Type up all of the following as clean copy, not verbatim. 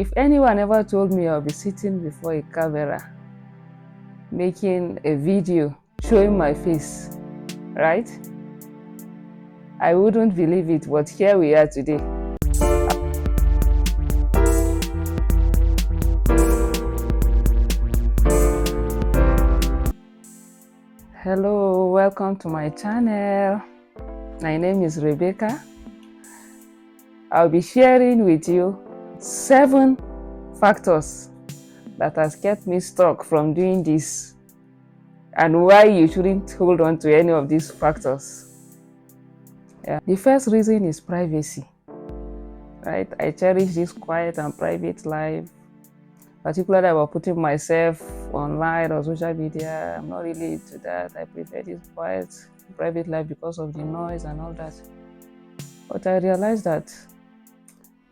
If anyone ever told me I'll be sitting before a camera making a video showing my face, right? I wouldn't believe it, but here we are today. Hello, welcome to my channel. My name is Rebecca. I'll be sharing with you 7 factors that has kept me stuck from doing this and why you shouldn't hold on to any of these factors. The first reason is privacy, right? I cherish this quiet and private life, particularly about putting myself online or social media. I'm not really into that. I prefer this quiet, private life because of the noise and all that. But I realized that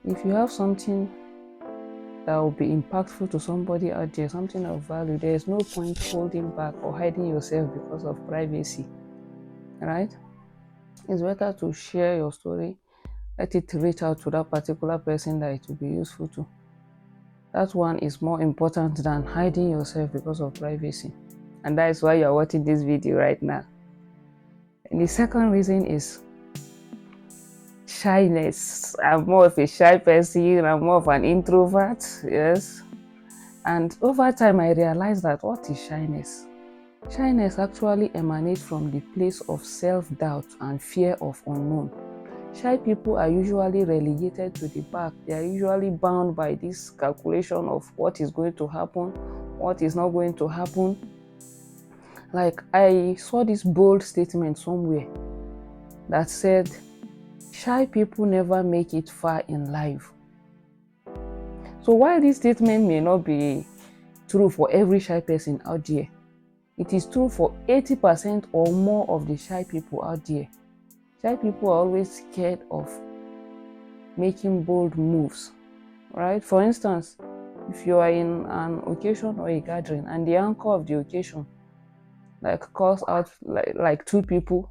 if you have something that will be impactful to somebody out there, something of value, there is no point holding back or hiding yourself because of privacy, right? It's better to share your story, let it reach out to that particular person that it will be useful to. That one is more important than hiding yourself because of privacy. And that is why you're watching this video right now. And the second reason is shyness. I'm more of a shy person. I'm more of an introvert, yes. And over time, I realized that what is shyness? Shyness actually emanates from the place of self-doubt and fear of unknown. Shy people are usually relegated to the back. They are usually bound by this calculation of what is going to happen, what is not going to happen. Like, I saw this bold statement somewhere that said, shy people never make it far in life. So while this statement may not be true for every shy person out there, it is true for 80% or more of the shy people out there. Shy people are always scared of making bold moves, right? For instance, if you are in an occasion or a gathering and the anchor of the occasion calls out like 2 people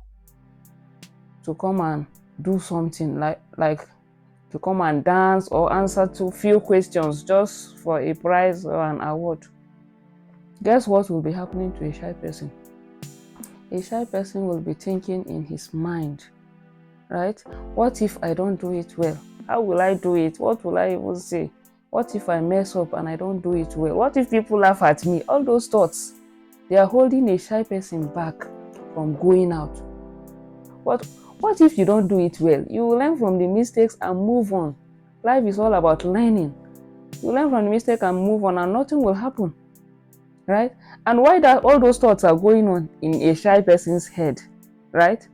to come and do something, like to come and dance or answer to few questions just for a prize or an award, guess what will be happening to a shy person? A shy person will be thinking in his mind, right? What if I don't do it well? How will I do it? What will I even say? What if I mess up and I don't do it well? What if people laugh at me? All those thoughts, they are holding a shy person back from going out. What if you don't do it well? You will learn from the mistakes and move on. Life is all about learning. You learn from the mistake and move on, and nothing will happen, right? And why that all those thoughts are going on in a shy person's head, right?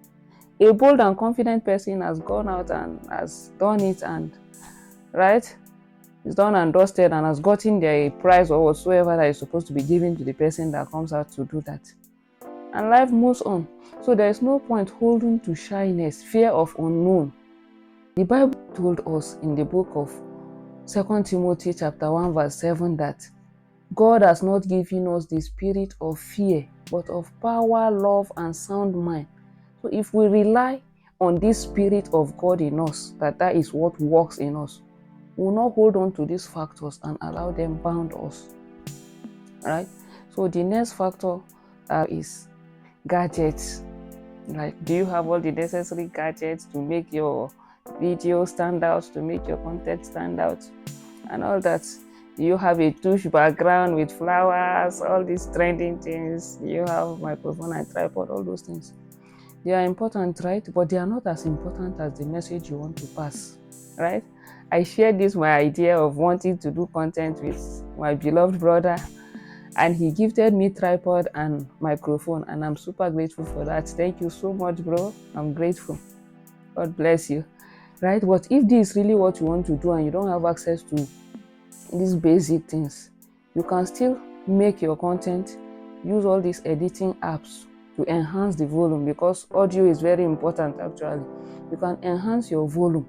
A bold and confident person has gone out and has done it, and right, it's done and dusted and has gotten their prize or whatsoever that is supposed to be given to the person that comes out to do that, and life moves on. So there is no point holding to shyness, fear of unknown. The Bible told us in the book of 2 Timothy chapter 1 verse 7 that God has not given us the spirit of fear, but of power, love, and sound mind. So if we rely on this spirit of God in us, that is what works in us, we will not hold on to these factors and allow them bound us, right? So the next factor is gadgets. Like, do you have all the necessary gadgets to make your video stand out, to make your content stand out, and all that? Do you have a tush background with flowers, all these trending things? Do you have microphone and tripod? All those things, they are important, right? But they are not as important as the message you want to pass, right? I shared my idea of wanting to do content with my beloved brother, and he gifted me tripod and microphone, and I'm super grateful for that. Thank you so much, bro. I'm grateful. God bless you, right? But if this is really what you want to do and you don't have access to these basic things, you can still make your content, use all these editing apps to enhance the volume, because audio is very important. Actually, you can enhance your volume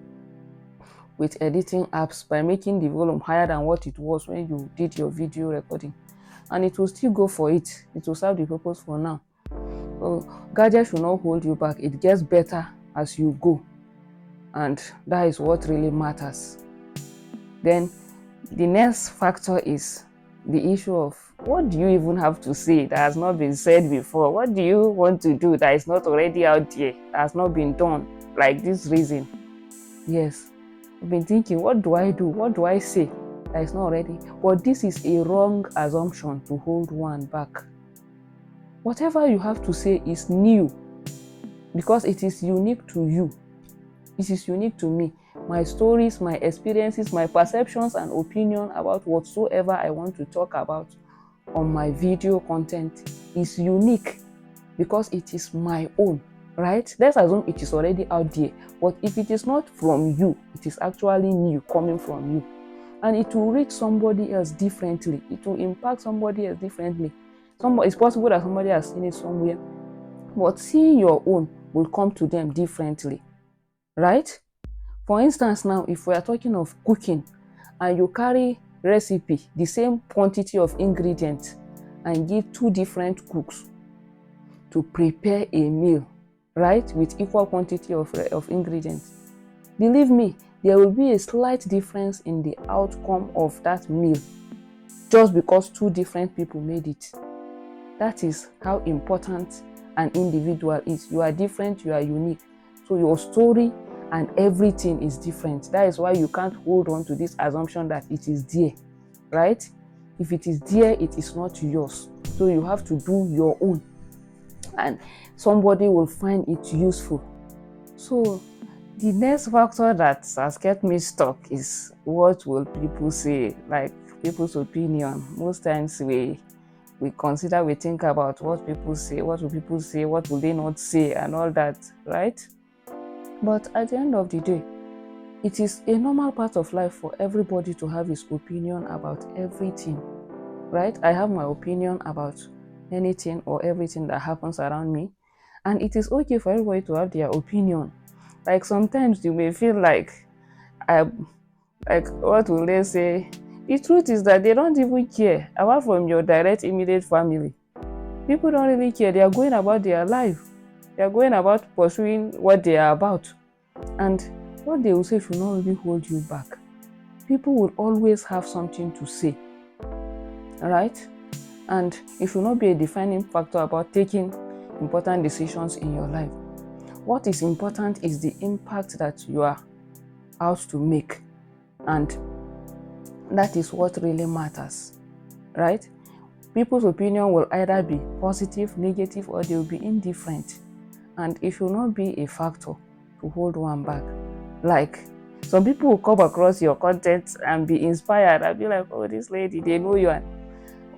with editing apps by making the volume higher than what it was when you did your video recording, and it will still go for it. It will serve the purpose for now. So gadgets should not hold you back. It gets better as you go, and that is what really matters. Then The next factor is the issue of what do you even have to say that has not been said before? What do you want to do that is not already out there, that has not been done? Like this reason. Yes, I've been thinking, what do I do? What do I say that is not already? But this is a wrong assumption to hold one back. Whatever you have to say is new because it is unique to you. It is unique to me. My stories, my experiences, my perceptions and opinion about whatsoever I want to talk about on my video content is unique because it is my own, right? Let's assume it is already out there, but if it is not from you, it is actually new coming from you, and it will reach somebody else differently. It will impact somebody else differently. It's possible that somebody has seen it somewhere, but seeing your own will come to them differently, right? For instance, now if we are talking of cooking and you carry recipe, the same quantity of ingredients, and give two different cooks to prepare a meal, right, with equal quantity of ingredients, believe me, there will be a slight difference in the outcome of that meal just because two different people made it. That is how important an individual is. You are different, you are unique. So your story and everything is different. That is why you can't hold on to this assumption that it is there, right? If it is there, it is not yours. So you have to do your own, and somebody will find it useful. So the next factor that has kept me stuck is what will people say, like people's opinion. Most times we think about what people say, what will people say, what will they not say, and all that, right? But at the end of the day, it is a normal part of life for everybody to have his opinion about everything, right? I have my opinion about anything or everything that happens around me, and it is okay for everybody to have their opinion. Like sometimes you may feel like what will they say? The truth is that they don't even care. Apart from your direct immediate family, people don't really care. They are going about their life. They are going about pursuing what they are about, and what they will say should not really hold you back. People will always have something to say, right? And it should not be a defining factor about taking important decisions in your life. What is important is the impact that you are out to make, and that is what really matters, right? People's opinion will either be positive, negative, or they will be indifferent, and it should not be a factor to hold one back. Like some people will come across your content and be inspired and be like, oh, this lady, they know you, and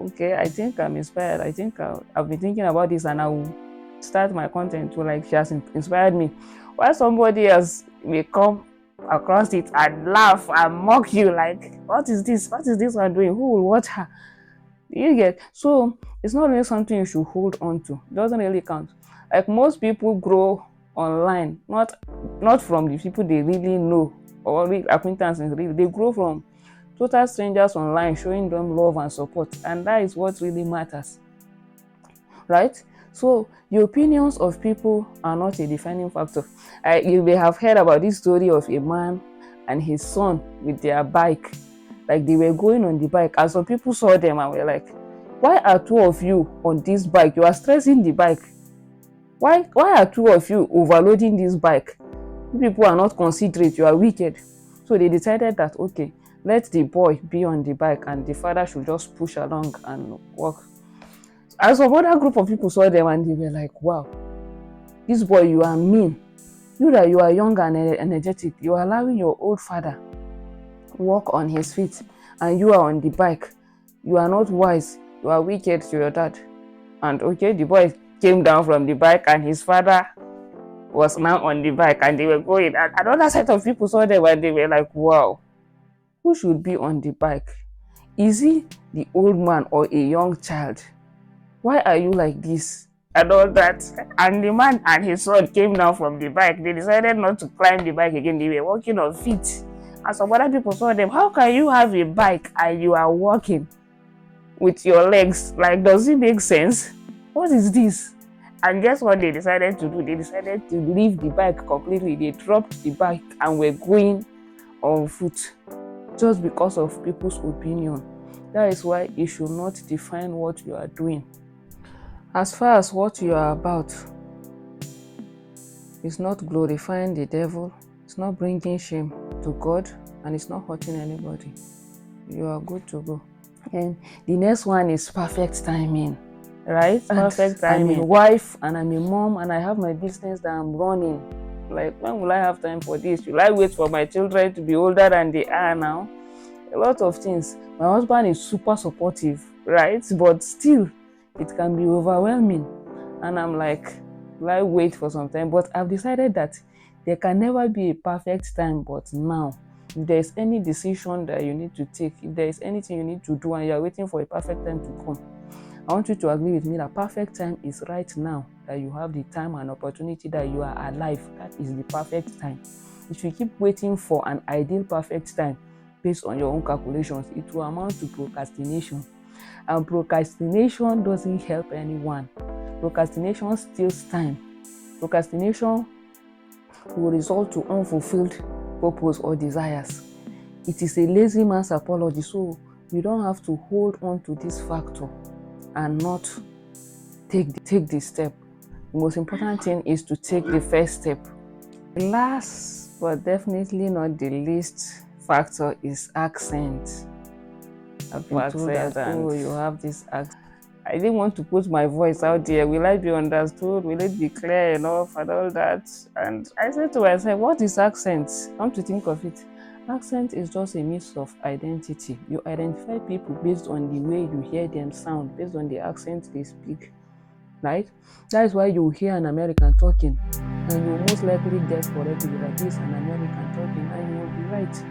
okay, I think I'm inspired. I think I've been thinking about this and I will start my content to, like, she has inspired me. While somebody else may come across it and laugh and mock you, like, what is this? What is this one doing? Who will watch her? You get? So it's not really something you should hold on to. It doesn't really count. Like most people grow online, not from the people they really know or real acquaintances. Really, they grow from total strangers online showing them love and support, and that is what really matters, right? So the opinions of people are not a defining factor. You may have heard about this story of a man and his son with their bike. Like they were going on the bike and some people saw them and were like, why are two of you on this bike? You are stressing the bike. Why are two of you overloading this bike? You people are not considerate, you are wicked. So they decided that, okay, let the boy be on the bike and the father should just push along and walk. And some other group of people saw them and they were like, wow, this boy, you are mean. You that you are young and energetic, you are allowing your old father walk on his feet and you are on the bike. You are not wise. You are wicked to your dad. And okay, the boy came down from the bike and his father was now on the bike and they were going. And another set of people saw them and they were like, wow, who should be on the bike? Is he the old man or a young child? Why are you like this? And all that. And the man and his son came down from the bike. They decided not to climb the bike again. They were walking on feet. And some other people saw them. How can you have a bike and you are walking with your legs? Like, does it make sense? What is this? And guess what they decided to do? They decided to leave the bike completely. They dropped the bike and were going on foot. just because of people's opinion. That is why it should not define what you are doing. As far as what you are about is not glorifying the devil, it's not bringing shame to God, and it's not hurting anybody, you are good to go. And the next one is perfect timing, right? Perfect timing. I'm a wife and I'm a mom and I have my business that I'm running. Like, when will I have time for this? Will I wait for my children to be older than they are now? A lot of things. My husband is super supportive, right? But still, it can be overwhelming. And I'm like, will I wait for some time? But I've decided that there can never be a perfect time but now. If there is any decision that you need to take, if there is anything you need to do and you are waiting for a perfect time to come, I want you to agree with me that perfect time is right now, that you have the time and opportunity, that you are alive. That is the perfect time. If you keep waiting for an ideal perfect time based on your own calculations, it will amount to procrastination. And procrastination doesn't help anyone. Procrastination steals time. Procrastination will result to unfulfilled purpose or desires. It is a lazy man's apology, so you don't have to hold on to this factor and not take the step. The most important thing is to take the first step. Last but definitely not the least factor is accent. I've been told that, oh, you have this accent. I didn't want to put my voice out there. Will I be understood? Will it be clear enough and all that? And I said to myself, what is accent? Come to think of it, accent is just a mix of identity. You identify people based on the way you hear them sound, based on the accent they speak, right? That is why you hear an American talking and you will most likely guess correctly that this is an American talking, and you will be right.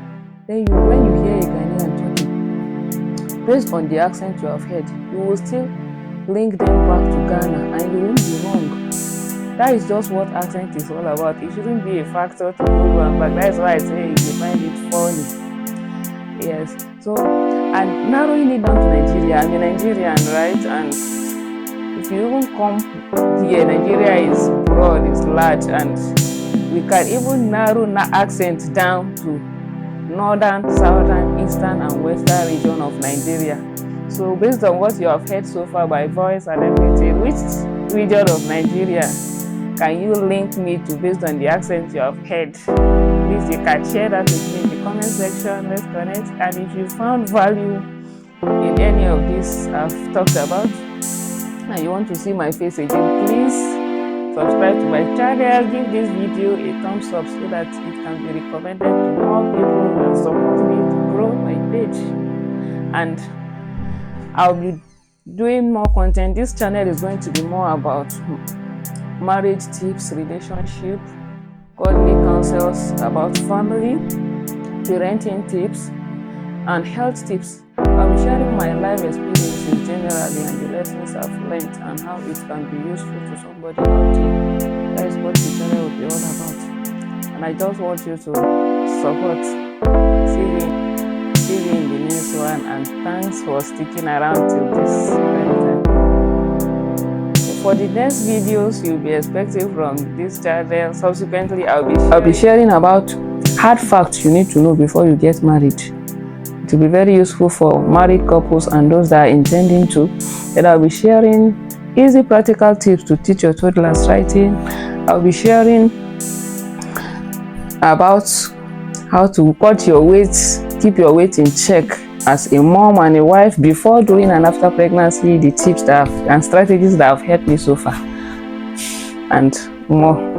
Then when you hear a Ghanaian talking, based on the accent you have heard, you will still link them back to Ghana and you won't be wrong. That is just what accent is all about. It shouldn't be a factor to hold one back. That is why I say you find it funny. Yes. So, and narrowing it down to Nigeria, I'm a Nigerian, right? And if you even come here, Nigeria is broad, it's large, and we can even narrow accent down to northern, southern, eastern, and western region of Nigeria. So based on what you have heard so far by voice and everything, which region of Nigeria can you link me to based on the accent you have heard? Please, you can share that with me in the comment section. Let's connect. And if you found value in any of this I've talked about and you want to see my face again, please subscribe to my channel, give this video a thumbs up so that it can be recommended to more people and support me to grow my page. And I'll be doing more content. This channel is going to be more about marriage tips, relationship, godly counsels about family, parenting tips, and health tips. I'll be sharing my life experiences generally and the lessons I've learned and how it can be useful to somebody out there. That is what the channel will be all about. And I just want you to support. See you in the next one, and thanks for sticking around till this time. For the next videos you'll be expecting from this channel, subsequently I'll be sharing about hard facts you need to know before you get married. It will be very useful for married couples and those that are intending to. And I'll be sharing easy practical tips to teach your toddlers writing. I'll be sharing about how to cut your weight, keep your weight in check as a mom and a wife before, during, and after pregnancy, the tips and strategies that have helped me so far, and more.